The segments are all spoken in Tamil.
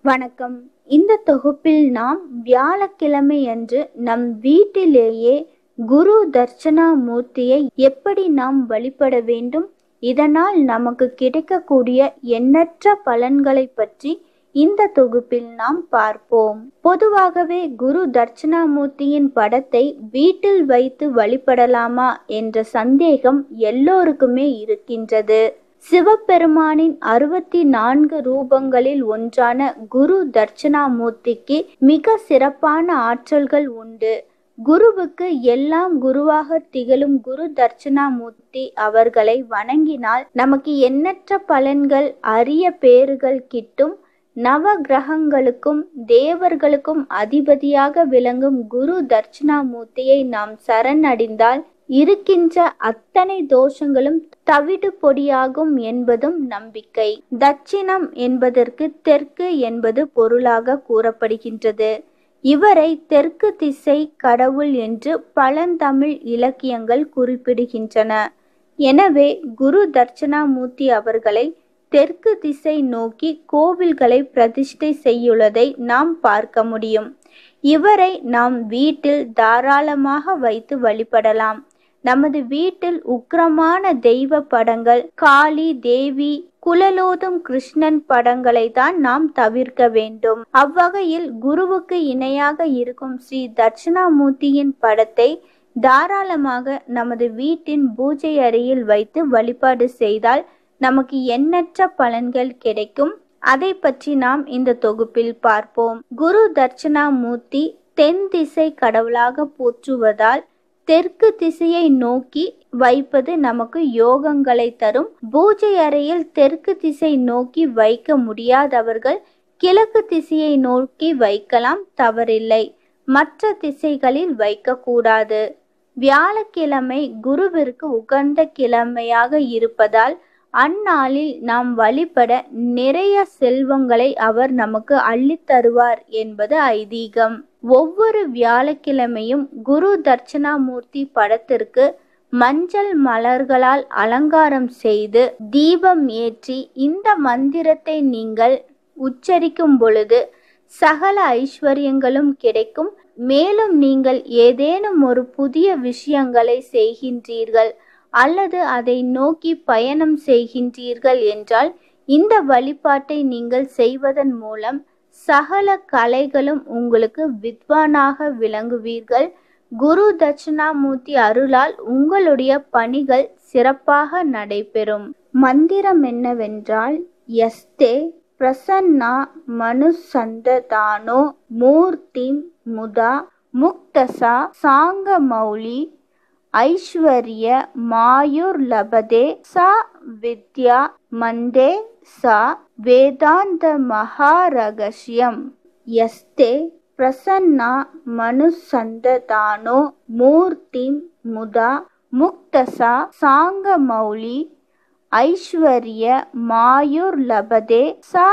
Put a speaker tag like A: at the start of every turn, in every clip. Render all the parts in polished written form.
A: வணக்கம். இந்த தொகுப்பில் நாம் வியாழக்கிழமை அன்று நம் வீட்டிலேயே குரு தட்சணாமூர்த்தியை எப்படி நாம் வழிபட வேண்டும், இதனால் நமக்கு கிடைக்கக்கூடிய எண்ணற்ற பலன்களை பற்றி இந்த தொகுப்பில் நாம் பார்ப்போம். பொதுவாகவே குரு தட்சணாமூர்த்தியின் படத்தை வீட்டில் வைத்து வழிபடலாமா என்ற சந்தேகம் எல்லோருக்குமே இருக்கின்றது. சிவபெருமானின் 64 ரூபங்களில் ஒன்றான குரு தட்சணாமூர்த்திக்கு மிக சிறப்பான ஆற்றல்கள் உண்டு. குருவுக்கு எல்லாம் குருவாக திகழும் குரு தட்சணாமூர்த்தி அவர்களை வணங்கினால் நமக்கு எண்ணற்ற பலன்கள், அரிய பேறுகள் கிட்டும். நவ கிரகங்களுக்கும் தேவர்களுக்கும் அதிபதியாக விளங்கும் குரு தட்சணாமூர்த்தியை நாம் சரணடைந்தால் இருக்கின்ற அத்தனை தோஷங்களும் தவிடு பொடியாகும் என்பதும் நம்பிக்கை. தட்சிணம் என்பதற்கு தெற்கு என்பது பொருளாக கூறப்படுகின்றது. இவரை தெற்கு திசை கடவுள் என்று பழந்தமிழ் இலக்கியங்கள் குறிப்பிடுகின்றன. எனவே குரு தட்சணாமூர்த்தி அவர்களை தெற்கு திசை நோக்கி கோவில்களை பிரதிஷ்டை செய்துள்ளதை நாம் பார்க்க முடியும். இவரை நாம் வீட்டில் தாராளமாக வைத்து வழிபடலாம். நமது வீட்டில் உக்கிரமான தெய்வ படங்கள், காளி, தேவி, குழலோதும் கிருஷ்ணன் படங்களை தான் நாம் தவிர்க்க வேண்டும். அவ்வகையில் குருவுக்கு இணையாக இருக்கும் ஸ்ரீ தட்சணாமூர்த்தியின் படத்தை தாராளமாக நமது வீட்டின் பூஜை அறையில் வைத்து வழிபாடு செய்தால் நமக்கு எண்ணற்ற பலன்கள் கிடைக்கும். அதை பற்றி நாம் இந்த தொகுப்பில் பார்ப்போம். குரு தட்சணாமூர்த்தி தென் திசை கடவுளாக போற்றுவதால் தெற்கு திசையை நோக்கி வைப்பது நமக்கு யோகங்களை தரும். பூஜை அறையில் தெற்கு திசை நோக்கி வைக்க முடியாதவர்கள் கிழக்கு திசையை நோக்கி வைக்கலாம், தவறில்லை. மற்ற திசைகளில் வைக்க கூடாது. வியாழக்கிழமை குருவிற்கு உகந்த கிழமையாக இருப்பதால் அந்நாளில் நாம் வழிபட நிறைய செல்வங்களை அவர் நமக்கு அள்ளித் தருவார் என்பது ஐதீகம். ஒவ்வொரு வியாழக்கிழமையும் குரு தட்சணாமூர்த்தி படத்திற்கு மஞ்சள் மலர்களால் அலங்காரம் செய்து தீபம் ஏற்றி இந்த மந்திரத்தை நீங்கள் உச்சரிக்கும் பொழுது சகல ஐஸ்வர்யங்களும் கிடைக்கும். மேலும் நீங்கள் ஏதேனும் ஒரு புதிய விஷயங்களை செய்கின்றீர்கள் அல்லது அதை நோக்கி பயணம் செய்கின்றீர்கள் என்றால் இந்த வழிபாட்டை நீங்கள் செய்வதன் மூலம் சகல கலைகளும் உங்களுக்கு வித்வானாக விளங்குவீர்கள். குரு தட்சணாமூர்த்தி அருளால் உங்களுடைய பணிகள் சிறப்பாக நடைபெறும். மந்திரம் என்னவென்றால், யஸ்தே பிரசன்னா மனுசந்ததானோ மூர்த்திம் முதா முக்தசா சாங்க மௌலி ஐஸ்வர்ய மாயுர் லபதே சா வித்யா மந்தே சா வேதாந்த மகாரகசியம். யஸ்தே பிரசன்னா மனுசந்ததானோ மூர்த்திம் முதா முக்தசா சாங்க மௌலி ஐஸ்வர்ய மாயுர் லபதே சா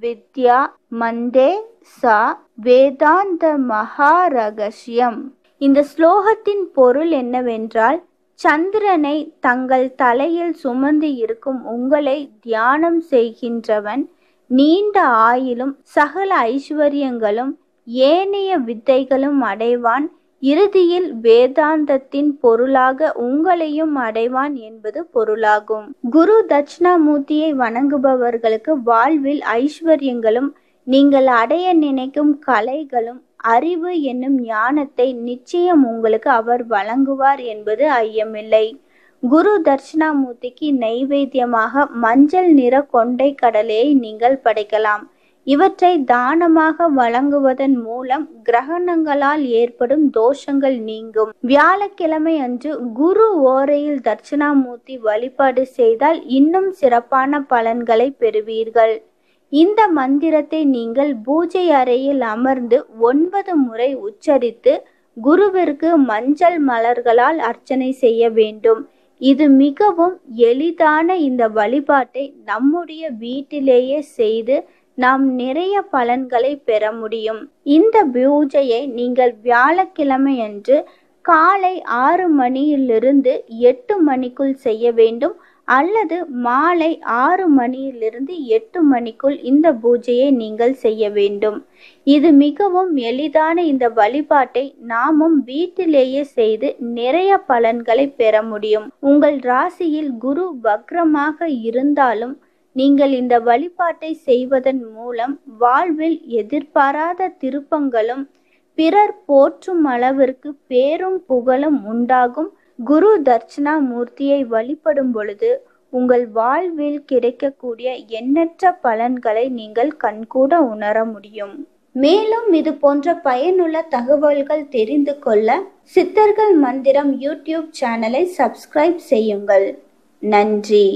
A: வித்யா மந்தே சா வேதாந்த மகாரகசியம். இந்த ஸ்லோகத்தின் பொருள் என்னவென்றால், சந்திரனை தங்கள் தலையில் சுமந்து இருக்கும் உங்களை தியானம் செய்கின்றவன் நீண்ட ஆயுளும் சகல ஐஸ்வர்யங்களும் ஏனைய வித்தைகளும் அடைவான். இறுதியில் வேதாந்தத்தின் பொருளாக உங்களையும் அடைவான் என்பது பொருளாகும். குரு தட்சணாமூர்த்தியை வணங்குபவர்களுக்கு வாழ்வில் ஐஸ்வர்யங்களும் நீங்கள் அடைய நினைக்கும் கலைகளும் அறிவு என்னும் ஞானத்தை நிச்சயம் உங்களுக்கு அவர் வழங்குவார் என்பது ஐயமில்லை. குரு தட்சணாமூர்த்திக்கு நைவேத்தியமாக மஞ்சள் நிற கொண்டை கடலையை நீங்கள் படைக்கலாம். இவற்றை தானமாக வழங்குவதன் மூலம் கிரகணங்களால் ஏற்படும் தோஷங்கள் நீங்கும். வியாழக்கிழமை அன்று குரு ஓரையில் தட்சணாமூர்த்தி வழிபாடு செய்தால் இன்னும் சிறப்பான பலன்களை பெறுவீர்கள். இந்த மந்திரத்தை நீங்கள் பூஜை அறையில் அமர்ந்து 9 முறை உச்சரித்து குருவிற்கு மஞ்சள் மலர்களால் அர்ச்சனை செய்ய வேண்டும். இது மிகவும் எளிதான இந்த வழிபாட்டை நம்முடைய வீட்டிலேயே செய்து நாம் நிறைய பலன்களை பெற முடியும். இந்த பூஜையை நீங்கள் வியாழக்கிழமை அன்று காலை 6 மணியிலிருந்து 8 மணிக்குள் செய்ய வேண்டும். அல்லது மாலை 6 மணியிலிருந்து 8 மணிக்குள் இந்த பூஜையை நீங்கள் செய்ய வேண்டும். இது மிகவும் எளிதான இந்த வழிபாட்டை நாமும் வீட்டிலேயே செய்து நிறைய பலன்களை பெற முடியும். உங்கள் ராசியில் குரு வக்ரமாக இருந்தாலும் நீங்கள் இந்த வழிபாட்டை செய்வதன் மூலம் வாழ்வில் எதிர்பாராத திருப்பங்களும் பிறர் போற்றும் அளவிற்கு பேரும் புகழும் உண்டாகும். குரு தட்சிணாமூர்த்தியை வழிபடும் பொழுது உங்கள் வாழ்வில் கிடைக்கக்கூடிய எண்ணற்ற பலன்களை நீங்கள் கண்கூட உணர முடியும். மேலும் இது போன்ற பயனுள்ள தகவல்கள் தெரிந்து கொள்ள சித்தர்கள் மந்திரம் யூடியூப் சேனலை சப்ஸ்கிரைப் செய்யுங்கள். நன்றி.